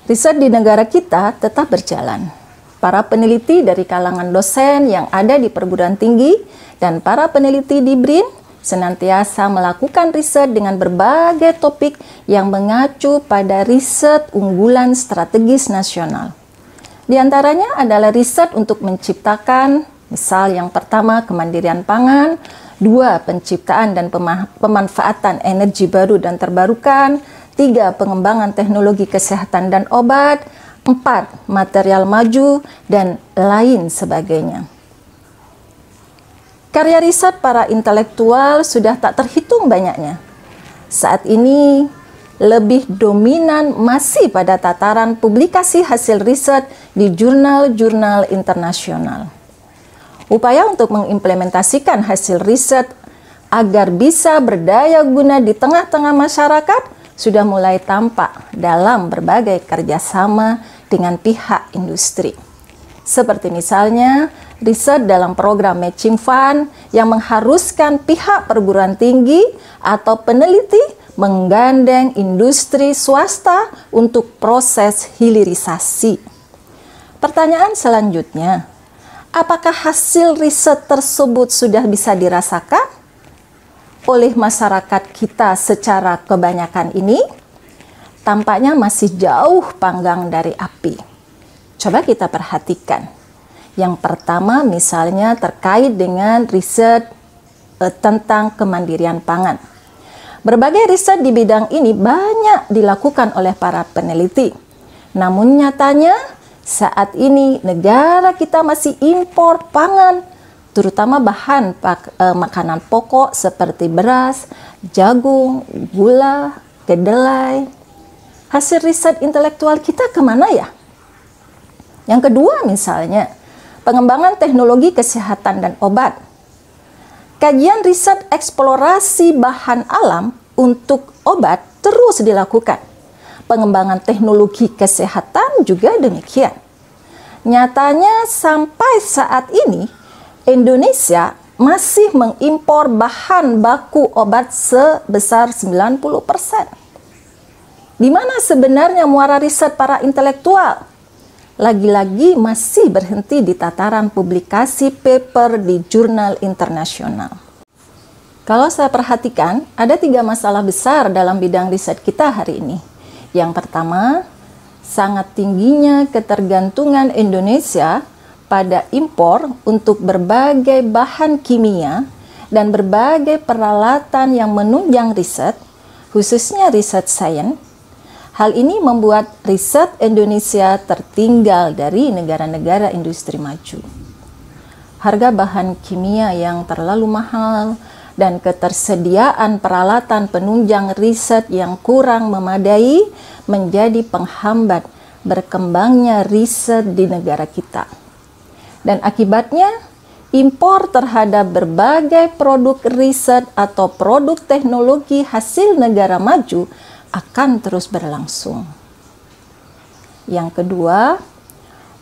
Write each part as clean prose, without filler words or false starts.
Riset di negara kita tetap berjalan. Para peneliti dari kalangan dosen yang ada di perguruan tinggi dan para peneliti di BRIN senantiasa melakukan riset dengan berbagai topik yang mengacu pada riset unggulan strategis nasional. Di antaranya adalah riset untuk menciptakan, misal yang pertama kemandirian pangan, 2 penciptaan dan pemanfaatan energi baru dan terbarukan, 3 pengembangan teknologi kesehatan dan obat, 4 material maju, dan lain sebagainya. Karya riset para intelektual sudah tak terhitung banyaknya. Saat ini lebih dominan masih pada tataran publikasi hasil riset di jurnal-jurnal internasional. Upaya untuk mengimplementasikan hasil riset agar bisa berdaya guna di tengah-tengah masyarakat sudah mulai tampak dalam berbagai kerjasama dengan pihak industri. Seperti misalnya riset dalam program Matching Fund yang mengharuskan pihak perguruan tinggi atau peneliti menggandeng industri swasta untuk proses hilirisasi. Pertanyaan selanjutnya, apakah hasil riset tersebut sudah bisa dirasakan oleh masyarakat kita secara kebanyakan ini? Tampaknya masih jauh panggang dari api. Coba kita perhatikan. Yang pertama misalnya terkait dengan riset tentang kemandirian pangan. Berbagai riset di bidang ini banyak dilakukan oleh para peneliti. Namun nyatanya saat ini negara kita masih impor pangan, terutama bahan makanan pokok seperti beras, jagung, gula, kedelai. Hasil riset intelektual kita kemana ya? Yang kedua misalnya, pengembangan teknologi kesehatan dan obat. Kajian riset eksplorasi bahan alam untuk obat terus dilakukan. Pengembangan teknologi kesehatan juga demikian. Nyatanya sampai saat ini, Indonesia masih mengimpor bahan baku obat sebesar 90%. Di mana sebenarnya muara riset para intelektual? Lagi-lagi masih berhenti di tataran publikasi paper di jurnal internasional. Kalau saya perhatikan, ada 3 masalah besar dalam bidang riset kita hari ini. Yang pertama, sangat tingginya ketergantungan Indonesia pada impor untuk berbagai bahan kimia dan berbagai peralatan yang menunjang riset, khususnya riset sains. Hal ini membuat riset Indonesia tertinggal dari negara-negara industri maju. Harga bahan kimia yang terlalu mahal dan ketersediaan peralatan penunjang riset yang kurang memadai menjadi penghambat berkembangnya riset di negara kita. Dan akibatnya, impor terhadap berbagai produk riset atau produk teknologi hasil negara maju akan terus berlangsung. Yang kedua,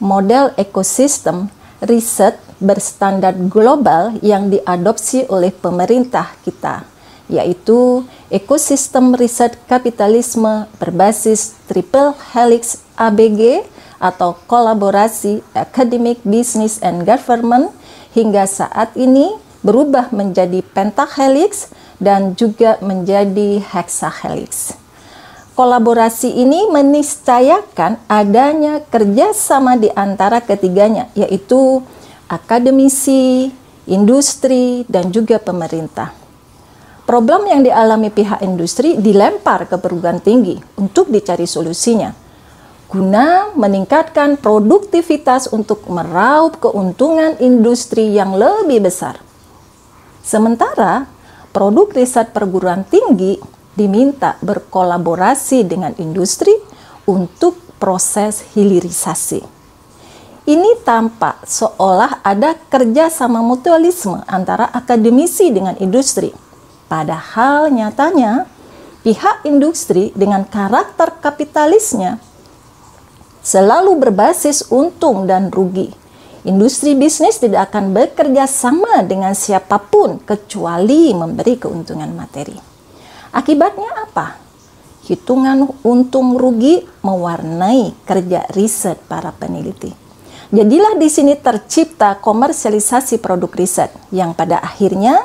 model ekosistem riset berstandar global yang diadopsi oleh pemerintah kita, yaitu ekosistem riset kapitalisme berbasis triple helix ABG atau kolaborasi academic, business, and government hingga saat ini berubah menjadi pentahelix dan juga menjadi hexahelix. Kolaborasi ini meniscayakan adanya kerjasama di antara ketiganya, yaitu akademisi, industri, dan juga pemerintah. Problem yang dialami pihak industri dilempar ke perguruan tinggi untuk dicari solusinya, guna meningkatkan produktivitas untuk meraup keuntungan industri yang lebih besar. Sementara produk riset perguruan tinggi diminta berkolaborasi dengan industri untuk proses hilirisasi. Ini tampak seolah ada kerjasama mutualisme antara akademisi dengan industri. Padahal nyatanya pihak industri dengan karakter kapitalisnya selalu berbasis untung dan rugi. Industri bisnis tidak akan bekerja sama dengan siapapun kecuali memberi keuntungan materi. Akibatnya apa? Hitungan untung rugi mewarnai kerja riset para peneliti. Jadilah di sini tercipta komersialisasi produk riset yang pada akhirnya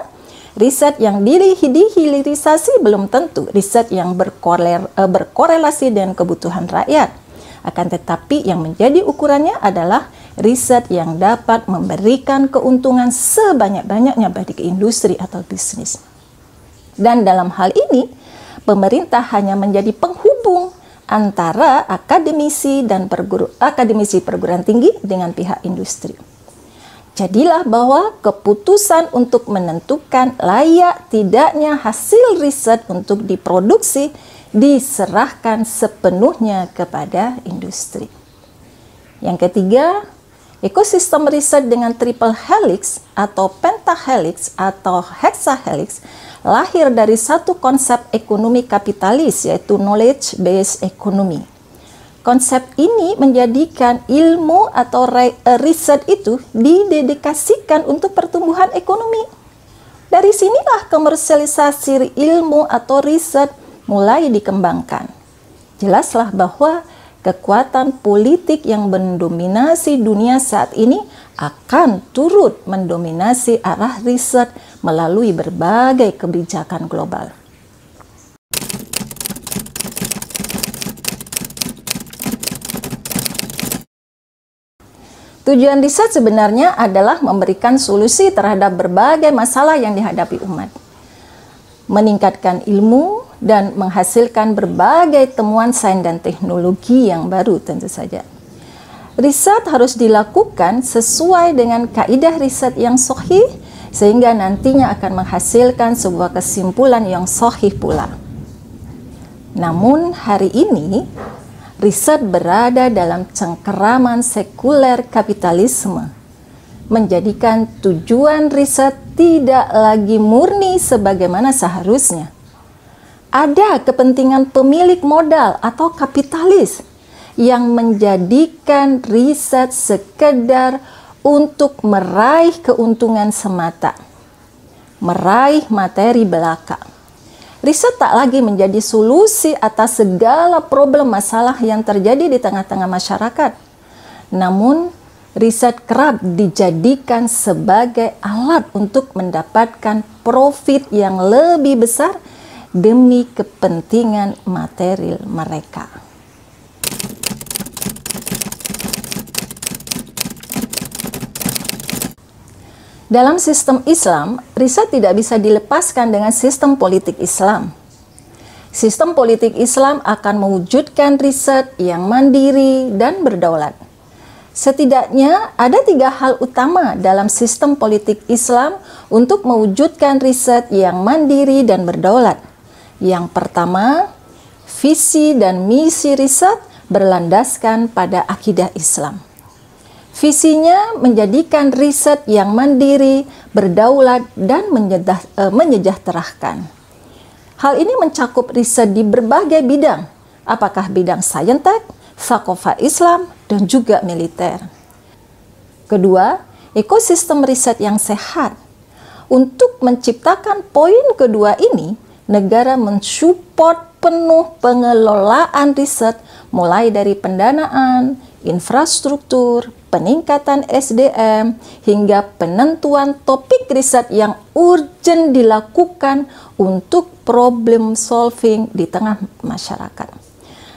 riset yang dihilirisasi belum tentu riset yang berkorelasi dengan kebutuhan rakyat. Akan tetapi yang menjadi ukurannya adalah riset yang dapat memberikan keuntungan sebanyak-banyaknya bagi industri atau bisnis. Dan dalam hal ini, pemerintah hanya menjadi penghubung antara akademisi perguruan tinggi dengan pihak industri. Jadilah bahwa keputusan untuk menentukan layak tidaknya hasil riset untuk diproduksi diserahkan sepenuhnya kepada industri. Yang ketiga, ekosistem riset dengan triple helix atau pentahelix atau hexahelix lahir dari satu konsep ekonomi kapitalis, yaitu knowledge based economy. Konsep ini menjadikan ilmu atau riset itu didedikasikan untuk pertumbuhan ekonomi. Dari sinilah komersialisasi ilmu atau riset mulai dikembangkan. Jelaslah bahwa kekuatan politik yang mendominasi dunia saat ini akan turut mendominasi arah riset melalui berbagai kebijakan global. Tujuan riset sebenarnya adalah memberikan solusi terhadap berbagai masalah yang dihadapi umat, meningkatkan ilmu, dan menghasilkan berbagai temuan sains dan teknologi yang baru tentu saja. Riset harus dilakukan sesuai dengan kaidah riset yang sahih sehingga nantinya akan menghasilkan sebuah kesimpulan yang sahih pula. Namun hari ini riset berada dalam cengkeraman sekuler kapitalisme, menjadikan tujuan riset tidak lagi murni sebagaimana seharusnya. Ada kepentingan pemilik modal atau kapitalis yang menjadikan riset sekedar untuk meraih keuntungan semata, meraih materi belaka. Riset tak lagi menjadi solusi atas segala problem masalah yang terjadi di tengah-tengah masyarakat. Namun, riset kerap dijadikan sebagai alat untuk mendapatkan profit yang lebih besar demi kepentingan material mereka. Dalam sistem Islam, riset tidak bisa dilepaskan dengan sistem politik Islam. Sistem politik Islam akan mewujudkan riset yang mandiri dan berdaulat. Setidaknya ada 3 hal utama dalam sistem politik Islam untuk mewujudkan riset yang mandiri dan berdaulat. Yang pertama, visi dan misi riset berlandaskan pada akidah Islam. Visinya menjadikan riset yang mandiri, berdaulat, dan menyejahterakan. Hal ini mencakup riset di berbagai bidang, apakah bidang saintek, thaqafah Islam, dan juga militer. Kedua, ekosistem riset yang sehat. Untuk menciptakan poin kedua ini, negara mensupport penuh pengelolaan riset mulai dari pendanaan, infrastruktur, peningkatan SDM, hingga penentuan topik riset yang urgent dilakukan untuk problem solving di tengah masyarakat.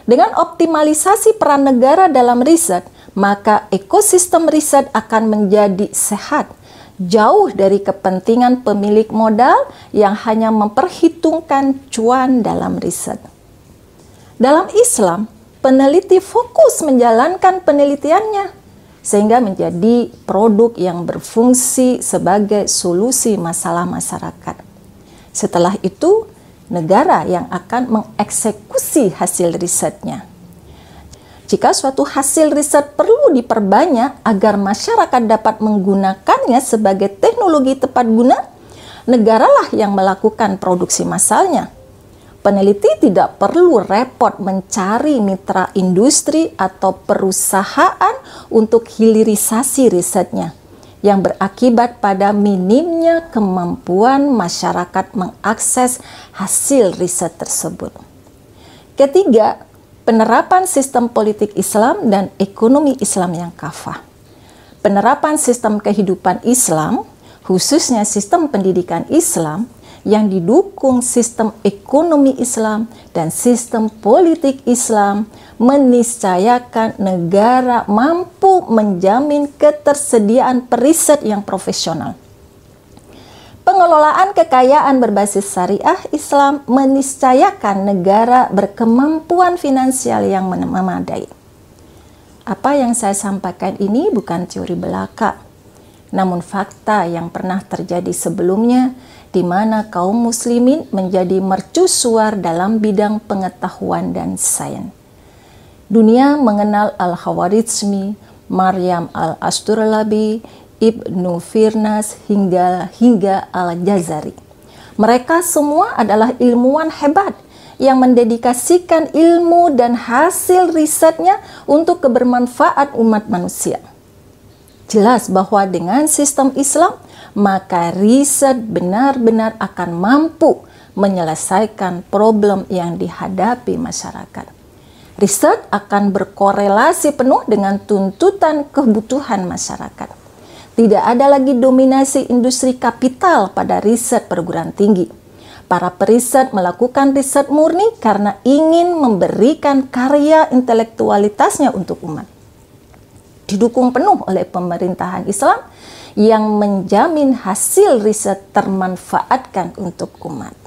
Dengan optimalisasi peran negara dalam riset, maka ekosistem riset akan menjadi sehat, jauh dari kepentingan pemilik modal yang hanya memperhitungkan cuan dalam riset. Dalam Islam, peneliti fokus menjalankan penelitiannya sehingga menjadi produk yang berfungsi sebagai solusi masalah masyarakat. Setelah itu, negara yang akan mengeksekusi hasil risetnya. Jika suatu hasil riset perlu diperbanyak agar masyarakat dapat menggunakannya sebagai teknologi tepat guna, negaralah yang melakukan produksi massalnya. Peneliti tidak perlu repot mencari mitra industri atau perusahaan untuk hilirisasi risetnya, yang berakibat pada minimnya kemampuan masyarakat mengakses hasil riset tersebut. Ketiga, penerapan sistem politik Islam dan ekonomi Islam yang kafah. Penerapan sistem kehidupan Islam, khususnya sistem pendidikan Islam, yang didukung sistem ekonomi Islam dan sistem politik Islam, meniscayakan negara mampu menjamin ketersediaan periset yang profesional. Pengelolaan kekayaan berbasis syariah Islam meniscayakan negara berkemampuan finansial yang memadai. Apa yang saya sampaikan ini bukan teori belaka, namun fakta yang pernah terjadi sebelumnya, di mana kaum muslimin menjadi mercusuar dalam bidang pengetahuan dan sains. Dunia mengenal Al-Khawarizmi, Maryam Al-Asturlabi, Ibnu Firnas hingga Al-Jazari. Mereka semua adalah ilmuwan hebat yang mendedikasikan ilmu dan hasil risetnya untuk kebermanfaat umat manusia. Jelas bahwa dengan sistem Islam, maka riset benar-benar akan mampu menyelesaikan problem yang dihadapi masyarakat. Riset akan berkorelasi penuh dengan tuntutan kebutuhan masyarakat. Tidak ada lagi dominasi industri kapital pada riset perguruan tinggi. Para periset melakukan riset murni karena ingin memberikan karya intelektualitasnya untuk umat. Didukung penuh oleh pemerintahan Islam yang menjamin hasil riset termanfaatkan untuk umat.